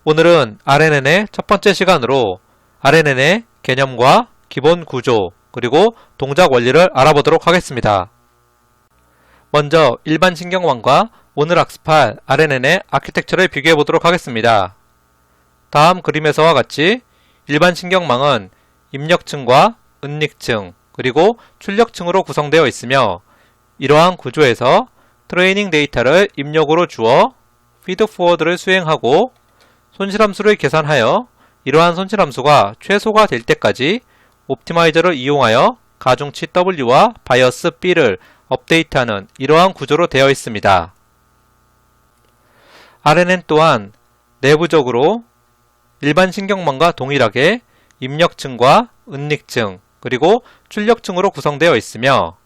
오늘은 RNN의 첫 번째 시간으로 RNN의 개념과 기본 구조 그리고 동작 원리를 알아보도록 하겠습니다. 먼저 일반 신경망과 오늘 학습할 RNN의 아키텍처를 비교해 보도록 하겠습니다. 다음 그림에서와 같이 일반 신경망은 입력층과 은닉층 그리고 출력층으로 구성되어 있으며 이러한 구조에서 트레이닝 데이터를 입력으로 주어 피드포워드를 수행하고 손실함수를 계산하여 이러한 손실함수가 최소가 될 때까지 옵티마이저를 이용하여 가중치 W와 바이어스 B를 업데이트하는 이러한 구조로 되어 있습니다. RNN 또한 내부적으로 일반 신경망과 동일하게 입력층과 은닉층 그리고 출력층으로 구성되어 있으며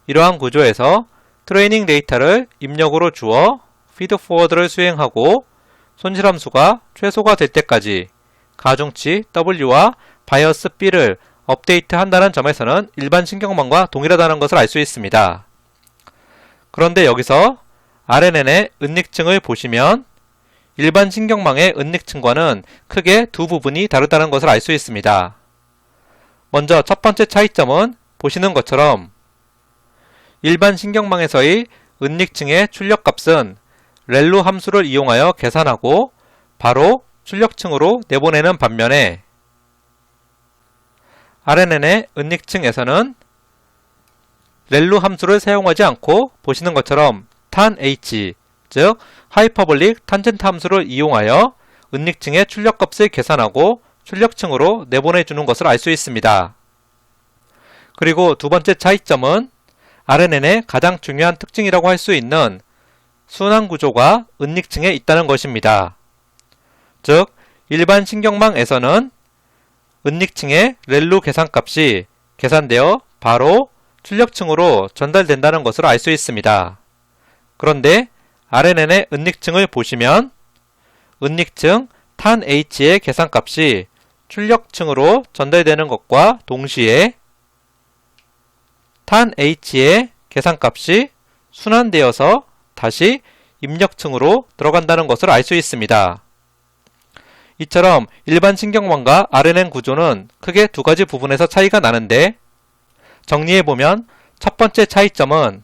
이러한 구조에서 트레이닝 데이터를 입력으로 주어 피드포워드를 수행하고 손실함수가 최소가 될 때까지 가중치 W와 바이어스 B를 업데이트한다는 점에서는 일반 신경망과 동일하다는 것을 알 수 있습니다. 그런데 여기서 RNN의 은닉층을 보시면 일반 신경망의 은닉층과는 크게 두 부분이 다르다는 것을 알 수 있습니다. 먼저 첫 번째 차이점은 보시는 것처럼 일반 신경망에서의 은닉층의 출력값은 렐루 함수를 이용하여 계산하고 바로 출력층으로 내보내는 반면에 RNN의 은닉층에서는 렐루 함수를 사용하지 않고 보시는 것처럼 tan-h, 즉 하이퍼볼릭 탄젠트 함수를 이용하여 은닉층의 출력값을 계산하고 출력층으로 내보내주는 것을 알 수 있습니다. 그리고 두 번째 차이점은 RNN의 가장 중요한 특징이라고 할 수 있는 순환 구조가 은닉층에 있다는 것입니다. 즉 일반 신경망에서는 은닉층의 렐루 계산값이 계산되어 바로 출력층으로 전달된다는 것을 알 수 있습니다. 그런데 RNN의 은닉층을 보시면 은닉층 tan-h의 계산값이 출력층으로 전달되는 것과 동시에 tan-h의 계산값이 순환되어서 다시 입력층으로 들어간다는 것을 알 수 있습니다. 이처럼 일반 신경망과 RNN 구조는 크게 두 가지 부분에서 차이가 나는데 정리해보면 첫 번째 차이점은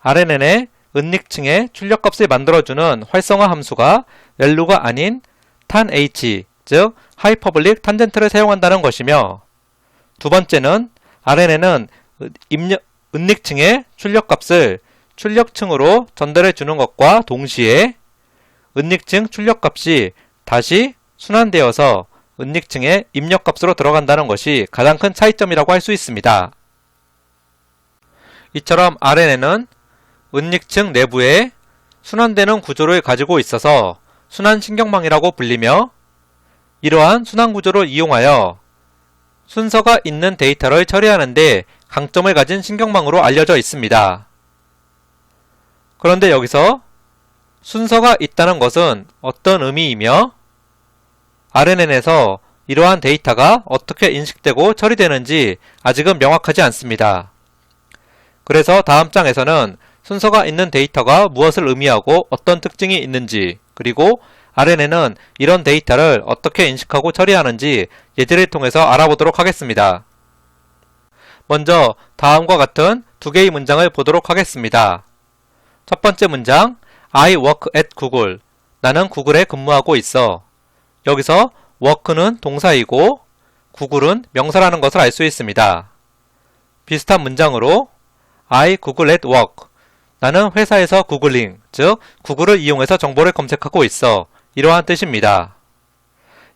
RNN의 은닉층의 출력값을 만들어주는 활성화 함수가 렐루가 아닌 tan-h, 즉 하이퍼볼릭 탄젠트를 사용한다는 것이며 두 번째는 RNN은 은닉층의 출력값을 출력층으로 전달해 주는 것과 동시에 은닉층 출력값이 다시 순환되어서 은닉층의 입력값으로 들어간다는 것이 가장 큰 차이점이라고 할 수 있습니다. 이처럼 RNN은 은닉층 내부에 순환되는 구조를 가지고 있어서 순환신경망이라고 불리며 이러한 순환 구조를 이용하여 순서가 있는 데이터를 처리하는 데 강점을 가진 신경망으로 알려져 있습니다. 그런데 여기서 순서가 있다는 것은 어떤 의미이며 RNN에서 이러한 데이터가 어떻게 인식되고 처리되는지 아직은 명확하지 않습니다. 그래서 다음 장에서는 순서가 있는 데이터가 무엇을 의미하고 어떤 특징이 있는지 그리고 RNN은 이런 데이터를 어떻게 인식하고 처리하는지 예제를 통해서 알아보도록 하겠습니다. 먼저 다음과 같은 두 개의 문장을 보도록 하겠습니다. 첫 번째 문장 I work at Google. 나는 구글에 근무하고 있어. 여기서 work는 동사이고 구글은 명사라는 것을 알 수 있습니다. 비슷한 문장으로 I Google at work. 나는 회사에서 구글링, 즉 구글을 이용해서 정보를 검색하고 있어. 이러한 뜻입니다.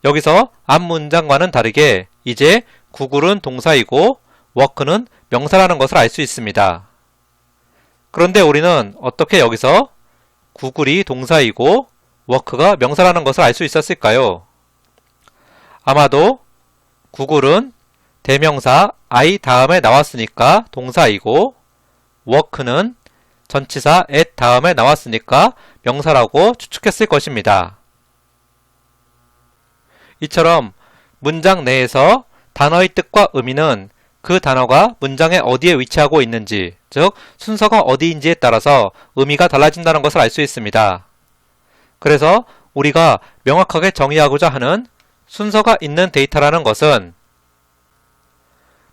여기서 앞 문장과는 다르게 이제 구글은 동사이고 work는 명사라는 것을 알 수 있습니다. 그런데 우리는 어떻게 여기서 구글이 동사이고 work가 명사라는 것을 알 수 있었을까요? 아마도 구글은 대명사 I 다음에 나왔으니까 동사이고 work는 전치사 at 다음에 나왔으니까 명사라고 추측했을 것입니다. 이처럼 문장 내에서 단어의 뜻과 의미는 그 단어가 문장의 어디에 위치하고 있는지, 즉 순서가 어디인지에 따라서 의미가 달라진다는 것을 알 수 있습니다. 그래서 우리가 명확하게 정의하고자 하는 순서가 있는 데이터라는 것은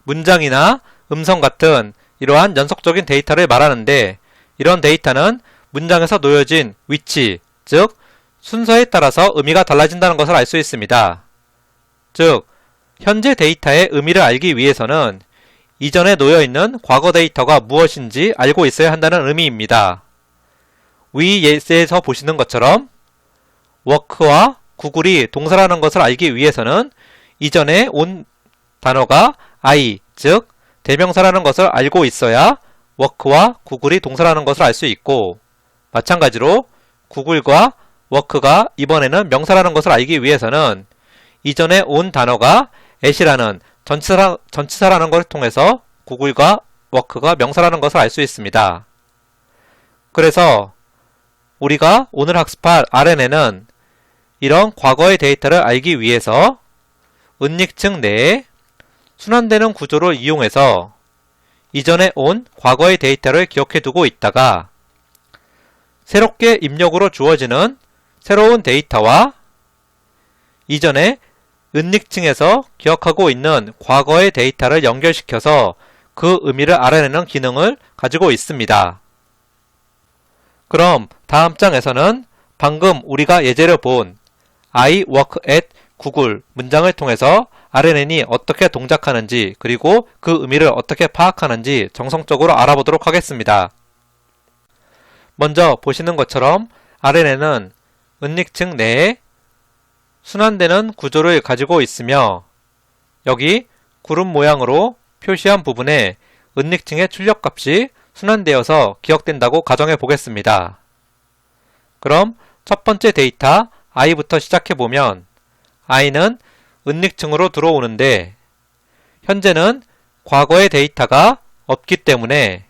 문장이나 음성 같은 이러한 연속적인 데이터를 말하는데, 이런 데이터는 문장에서 놓여진 위치, 즉 순서에 따라서 의미가 달라진다는 것을 알 수 있습니다. 즉 현재 데이터의 의미를 알기 위해서는 이전에 놓여있는 과거 데이터가 무엇인지 알고 있어야 한다는 의미입니다. 위 예시에서 보시는 것처럼 work와 구글이 동사라는 것을 알기 위해서는 이전에 온 단어가 I, 즉 대명사라는 것을 알고 있어야 work와 구글이 동사라는 것을 알 수 있고, 마찬가지로 구글과 work가 이번에는 명사라는 것을 알기 위해서는 이전에 온 단어가 at이라는 전치사라는 것을 통해서 구글과 work가 명사라는 것을 알 수 있습니다. 그래서 우리가 오늘 학습할 RNN은 이런 과거의 데이터를 알기 위해서 은닉층 내에 순환되는 구조를 이용해서 이전에 온 과거의 데이터를 기억해 두고 있다가 새롭게 입력으로 주어지는 새로운 데이터와 이전에 은닉층에서 기억하고 있는 과거의 데이터를 연결시켜서 그 의미를 알아내는 기능을 가지고 있습니다. 그럼 다음 장에서는 방금 우리가 예제를 본 I work at Google 문장을 통해서 RNN이 어떻게 동작하는지, 그리고 그 의미를 어떻게 파악하는지 정성적으로 알아보도록 하겠습니다. 먼저 보시는 것처럼 RNN은 은닉층 내에 순환되는 구조를 가지고 있으며, 여기 구름 모양으로 표시한 부분에 은닉층의 출력값이 순환되어서 기억된다고 가정해 보겠습니다. 그럼 첫 번째 데이터 i부터 시작해 보면 i는 은닉층으로 들어오는데, 현재는 과거의 데이터가 없기 때문에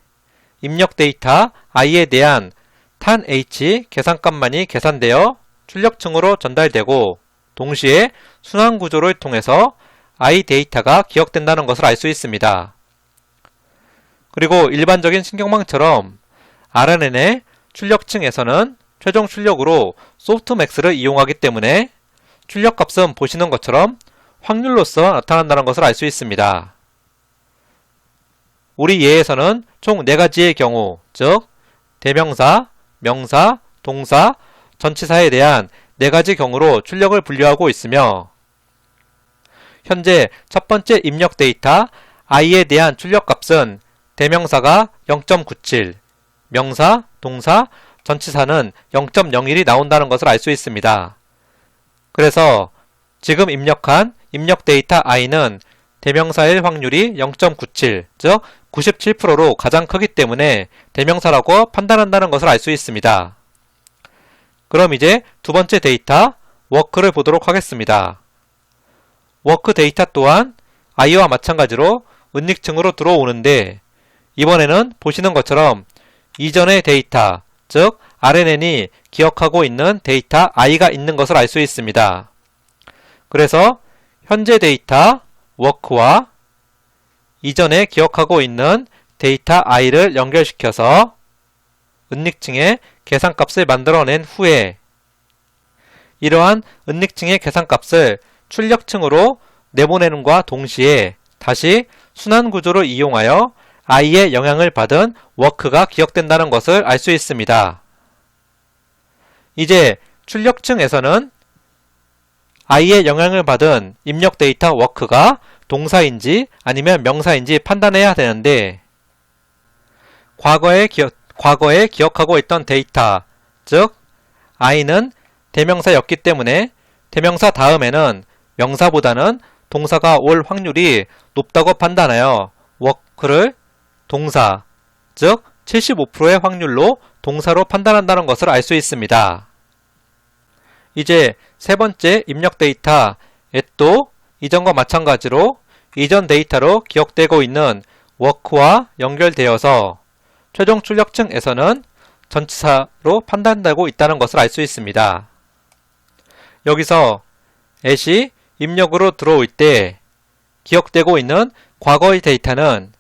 입력 데이터 i에 대한 탄 h 계산값만이 계산되어 출력층으로 전달되고, 동시에 순환 구조를 통해서 i 데이터가 기억된다는 것을 알 수 있습니다. 그리고 일반적인 신경망처럼 RNN의 출력층에서는 최종 출력으로 소프트맥스를 이용하기 때문에 출력값은 보시는 것처럼 확률로서 나타난다는 것을 알 수 있습니다. 우리 예에서는 총 4가지의 경우, 즉 대명사, 명사, 동사, 전치사에 대한 4가지 경우로 출력을 분류하고 있으며, 현재 첫 번째 입력 데이터 i에 대한 출력값은 대명사가 0.97, 명사, 동사, 전치사는 0.01이 나온다는 것을 알 수 있습니다. 그래서 지금 입력한 입력 데이터 i는 대명사일 확률이 0.97, 즉 97%로 가장 크기 때문에 대명사라고 판단한다는 것을 알 수 있습니다. 그럼 이제 두 번째 데이터 work를 보도록 하겠습니다. work 데이터 또한 i와 마찬가지로 은닉층으로 들어오는데, 이번에는 보시는 것처럼 이전의 데이터, 즉 RNN이 기억하고 있는 데이터 i가 있는 것을 알 수 있습니다. 그래서 현재 데이터 work와 이전에 기억하고 있는 데이터 i를 연결시켜서 은닉층의 계산값을 만들어낸 후에 이러한 은닉층의 계산값을 출력층으로 내보내는과 동시에 다시 순환 구조를 이용하여 i의 영향을 받은 work가 기억된다는 것을 알 수 있습니다. 이제 출력층에서는 i의 영향을 받은 입력 데이터 work가 동사인지 아니면 명사인지 판단해야 되는데, 과거에 기억하고 있던 데이터, 즉 i는 대명사였기 때문에 대명사 다음에는 명사보다는 동사가 올 확률이 높다고 판단하여 work를 동사, 즉 75%의 확률로 동사로 판단한다는 것을 알 수 있습니다. 이제 세 번째 입력 데이터 at도 이전과 마찬가지로 이전 데이터로 기억되고 있는 work와 연결되어서 최종 출력층에서는 전치사로 판단되고 있다는 것을 알 수 있습니다. 여기서 at이 입력으로 들어올 때 기억되고 있는 과거의 데이터는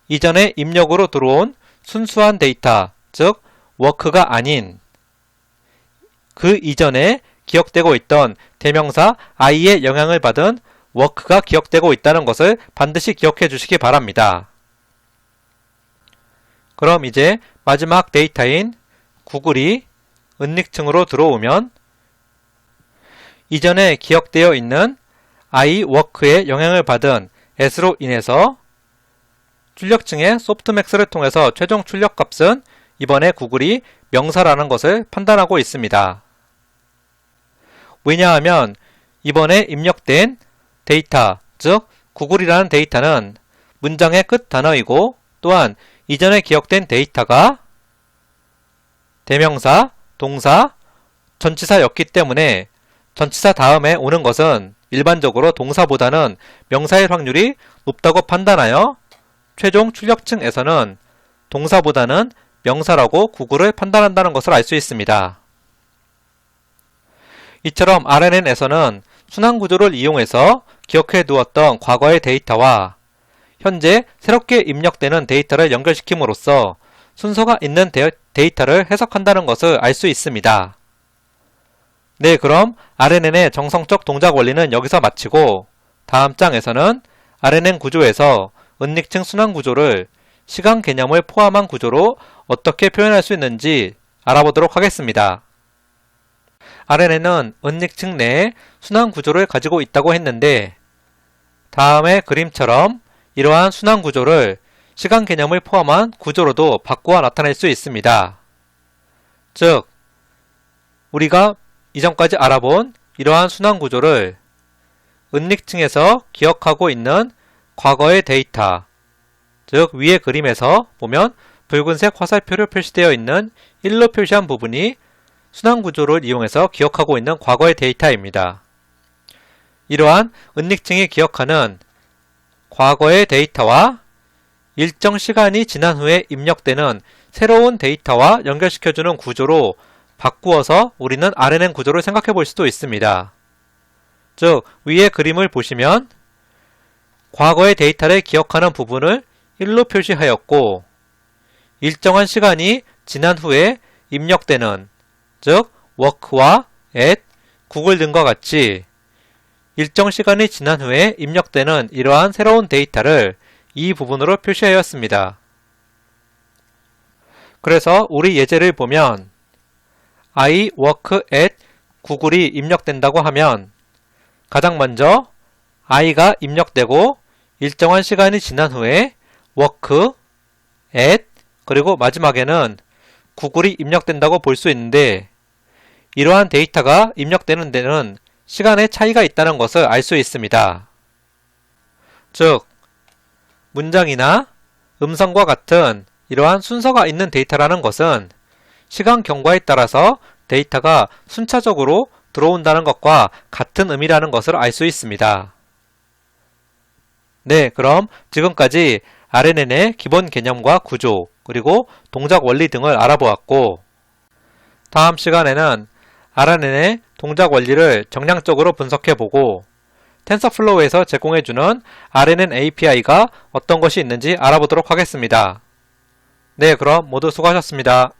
이전에 입력으로 들어온 순수한 데이터, 즉 work가 아닌 그 이전에 기억되고 있던 대명사 I의 영향을 받은 work가 기억되고 있다는 것을 반드시 기억해 주시기 바랍니다. 그럼 이제 마지막 데이터인 구글이 은닉층으로 들어오면 이전에 기억되어 있는 iWork의 영향을 받은 s로 인해서 출력층의 softmax를 통해서 최종 출력값은 이번에 구글이 명사라는 것을 판단하고 있습니다. 왜냐하면 이번에 입력된 데이터, 즉 구글이라는 데이터는 문장의 끝 단어이고 또한 이전에 기억된 데이터가 대명사, 동사, 전치사였기 때문에 전치사 다음에 오는 것은 일반적으로 동사보다는 명사일 확률이 높다고 판단하여 최종 출력층에서는 동사보다는 명사라고 구글을 판단한다는 것을 알 수 있습니다. 이처럼 RNN에서는 순환구조를 이용해서 기억해 두었던 과거의 데이터와 현재 새롭게 입력되는 데이터를 연결시킴으로써 순서가 있는 데이터를 해석한다는 것을 알 수 있습니다. 네, 그럼 RNN의 정성적 동작 원리는 여기서 마치고 다음 장에서는 RNN 구조에서 은닉층 순환 구조를 시간 개념을 포함한 구조로 어떻게 표현할 수 있는지 알아보도록 하겠습니다. RNN은 은닉층 내에 순환 구조를 가지고 있다고 했는데 다음의 그림처럼 이러한 순환 구조를 시간 개념을 포함한 구조로도 바꾸어 나타낼 수 있습니다. 즉, 우리가 이전까지 알아본 이러한 순환 구조를 은닉층에서 기억하고 있는 과거의 데이터, 즉 위의 그림에서 보면 붉은색 화살표로 표시되어 있는 1로 표시한 부분이 순환 구조를 이용해서 기억하고 있는 과거의 데이터입니다. 이러한 은닉층이 기억하는 과거의 데이터와 일정 시간이 지난 후에 입력되는 새로운 데이터와 연결시켜주는 구조로 바꾸어서 우리는 RNN 구조를 생각해 볼 수도 있습니다. 즉, 위의 그림을 보시면 과거의 데이터를 기억하는 부분을 1로 표시하였고 일정한 시간이 지난 후에 입력되는, 즉 work와 at, 구글 등과 같이 일정 시간이 지난 후에 입력되는 이러한 새로운 데이터를 이 부분으로 표시하였습니다. 그래서 우리 예제를 보면 I work at 구글이 입력된다고 하면 가장 먼저 i가 입력되고 일정한 시간이 지난 후에 work, at, 그리고 마지막에는 구글이 입력된다고 볼 수 있는데 이러한 데이터가 입력되는 데는 시간의 차이가 있다는 것을 알 수 있습니다. 즉, 문장이나 음성과 같은 이러한 순서가 있는 데이터라는 것은 시간 경과에 따라서 데이터가 순차적으로 들어온다는 것과 같은 의미라는 것을 알 수 있습니다. 네, 그럼 지금까지 RNN의 기본 개념과 구조, 그리고 동작 원리 등을 알아보았고 다음 시간에는 RNN의 동작 원리를 정량적으로 분석해보고 텐서플로우에서 제공해주는 RNN API가 어떤 것이 있는지 알아보도록 하겠습니다. 네, 그럼 모두 수고하셨습니다.